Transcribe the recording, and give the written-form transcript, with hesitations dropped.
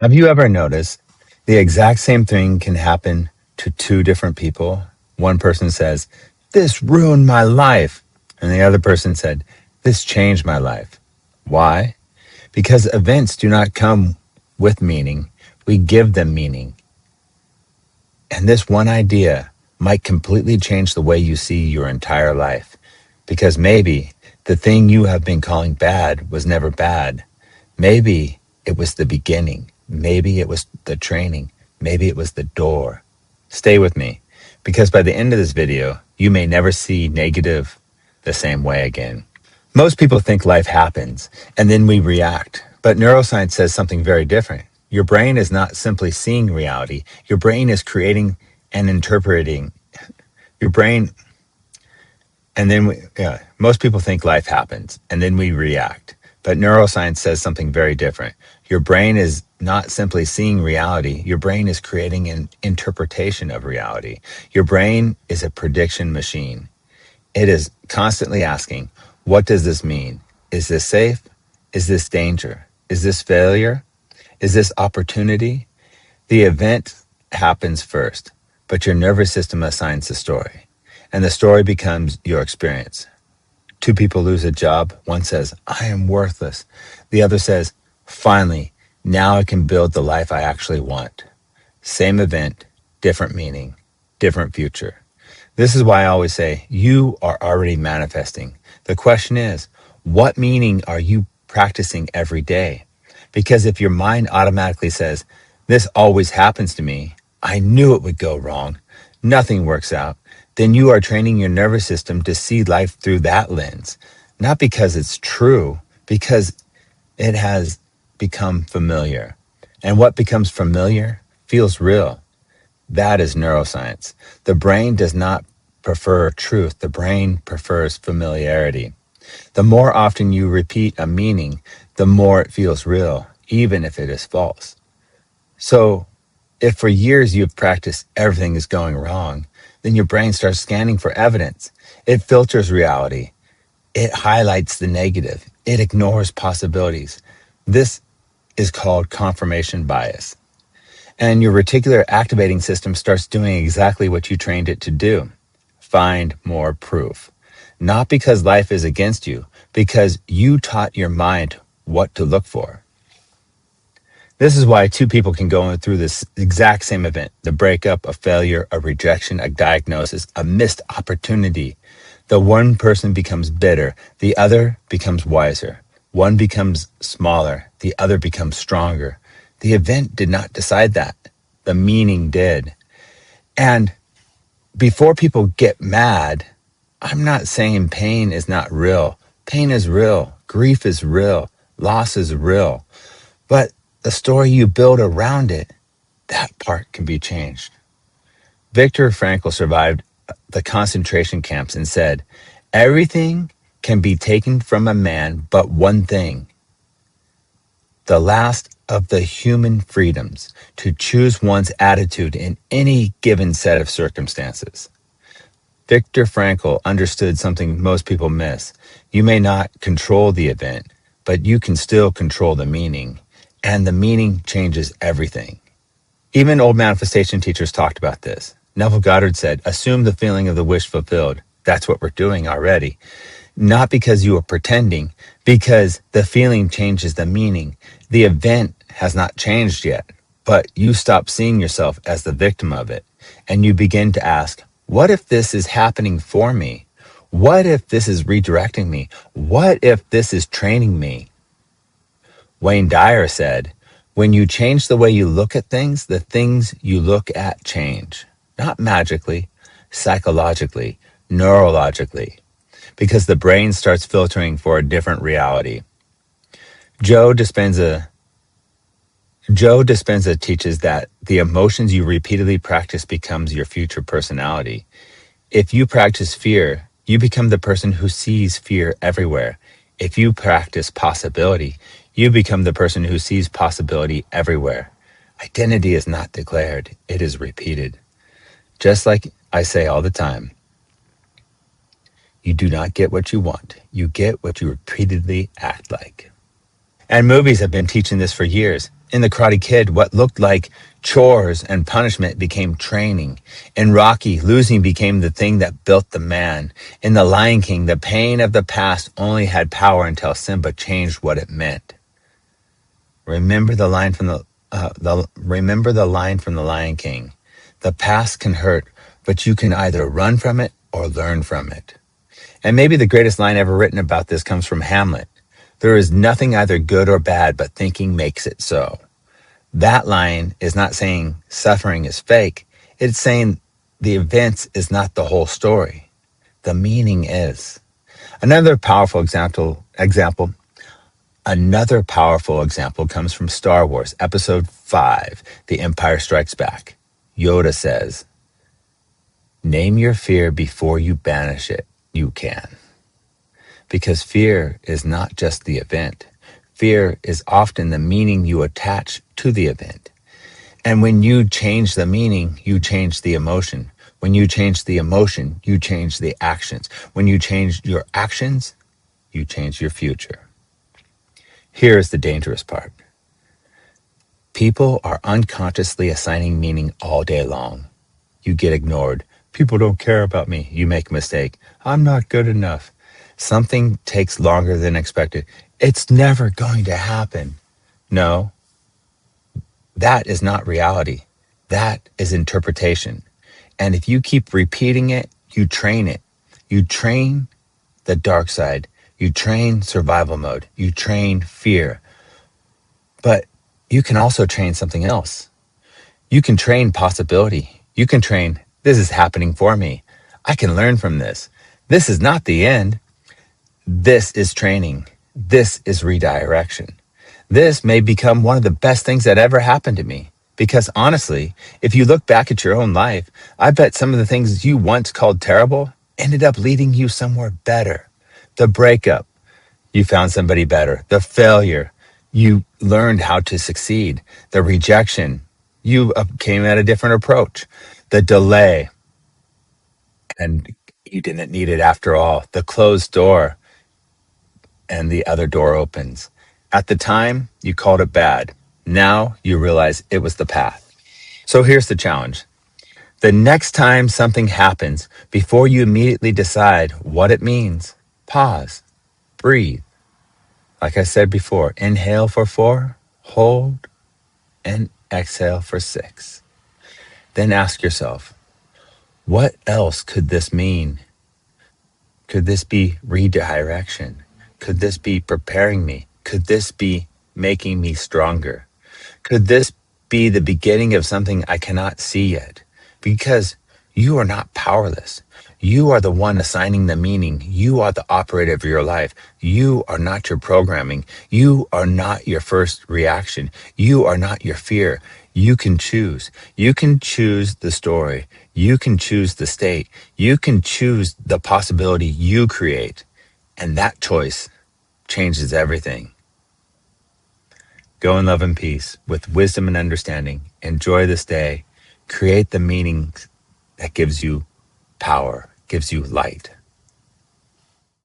Have you ever noticed the exact same thing can happen to two different people? One person says, "This ruined my life." And the other person said, "This changed my life." Why? Because events do not come with meaning. We give them meaning. And this one idea might completely change the way you see your entire life. Because maybe the thing you have been calling bad was never bad. Maybe it was the beginning. Maybe it was the training. Maybe it was the door. Stay with me, because by the end of this video, you may never see negative the same way again. Most people think life happens and then we react, but neuroscience says something very different. Your brain is not simply seeing reality. Your brain is creating and interpreting. Your brain, and then most people think life happens and then we react. But neuroscience says something very different. Your brain is not simply seeing reality. Your brain is creating an interpretation of reality. Your brain is a prediction machine. It is constantly asking, what does this mean? Is this safe? Is this danger? Is this failure? Is this opportunity? The event happens first, but your nervous system assigns the story, and the story becomes your experience. Two people lose a job. One says, "I am worthless." The other says, "Finally, now I can build the life I actually want." Same event, different meaning, different future. This is why I always say, you are already manifesting. The question is, what meaning are you practicing every day? Because if your mind automatically says, "This always happens to me. I knew it would go wrong. Nothing works out," then you are training your nervous system to see life through that lens. Not because it's true, because it has become familiar. And what becomes familiar feels real. That is neuroscience. The brain does not prefer truth. The brain prefers familiarity. The more often you repeat a meaning, the more it feels real, even if it is false. So if for years you've practiced everything is going wrong, then your brain starts scanning for evidence. It filters reality. It highlights the negative. It ignores possibilities. This is called confirmation bias. And your reticular activating system starts doing exactly what you trained it to do. Find more proof. Not because life is against you, because you taught your mind what to look for. This is why two people can go through this exact same event: the breakup, a failure, a rejection, a diagnosis, a missed opportunity. The one person becomes bitter, the other becomes wiser. One becomes smaller, the other becomes stronger. The event did not decide that. The meaning did. And before people get mad, I'm not saying pain is not real. Pain is real. Grief is real. Loss is real. But the story you build around it, that part can be changed. Viktor Frankl survived the concentration camps and said, "Everything can be taken from a man but one thing, the last of the human freedoms, to choose one's attitude in any given set of circumstances." Viktor Frankl understood something most people miss. You may not control the event, but you can still control the meaning, and the meaning changes everything. Even old manifestation teachers talked about this. Neville Goddard said, "Assume the feeling of the wish fulfilled." That's what we're doing already. Not because you are pretending, because the feeling changes the meaning. The event has not changed yet, but you stop seeing yourself as the victim of it, and you begin to ask, what if this is happening for me? What if this is redirecting me? What if this is training me? Wayne Dyer said, "When you change the way you look at things, the things you look at change." Not magically, psychologically, neurologically, because the brain starts filtering for a different reality. Joe Dispenza teaches that the emotions you repeatedly practice becomes your future personality. If you practice fear, you become the person who sees fear everywhere. If you practice possibility, you become the person who sees possibility everywhere. Identity is not declared, it is repeated. Just like I say all the time, you do not get what you want. You get what you repeatedly act like. And movies have been teaching this for years. In The Karate Kid, what looked like chores and punishment became training. In Rocky, losing became the thing that built the man. In The Lion King, the pain of the past only had power until Simba changed what it meant. Remember the line from remember the line from The Lion King. The past can hurt, but you can either run from it or learn from it. And maybe the greatest line ever written about this comes from Hamlet. There is nothing either good or bad, but thinking makes it so. That line is not saying suffering is fake. It's saying the events is not the whole story. The meaning is. Another powerful example comes from Star Wars, Episode 5, The Empire Strikes Back. Yoda says, "Name your fear before you banish it. You can." Because fear is not just the event. Fear is often the meaning you attach to the event. And when you change the meaning, you change the emotion. When you change the emotion, you change the actions. When you change your actions, you change your future. Here is the dangerous part. People are unconsciously assigning meaning all day long. You get ignored. People don't care about me. You make a mistake. I'm not good enough. Something takes longer than expected. It's never going to happen. No, that is not reality. That is interpretation. And if you keep repeating it, you train it. You train the dark side. You train survival mode. You train fear. But you can also train something else. You can train possibility. You can train, this is happening for me. I can learn from this. This is not the end. This is training. This is redirection. This may become one of the best things that ever happened to me. Because honestly, if you look back at your own life, I bet some of the things you once called terrible ended up leading you somewhere better. The breakup, you found somebody better. The failure, you learned how to succeed. The rejection, you came at a different approach. The delay, and you didn't need it after all. The closed door, and the other door opens. At the time, you called it bad. Now you realize it was the path. So here's the challenge. The next time something happens, before you immediately decide what it means, pause, breathe. Like I said before, inhale for 4, hold, and exhale for 6. Then ask yourself, what else could this mean? Could this be redirection? Could this be preparing me? Could this be making me stronger? Could this be the beginning of something I cannot see yet? Because you are not powerless. You are the one assigning the meaning. You are the operator of your life. You are not your programming. You are not your first reaction. You are not your fear. You can choose. You can choose the story. You can choose the state. You can choose the possibility you create. And that choice changes everything. Go in love and peace with wisdom and understanding. Enjoy this day. Create the meaning that gives you power, gives you light.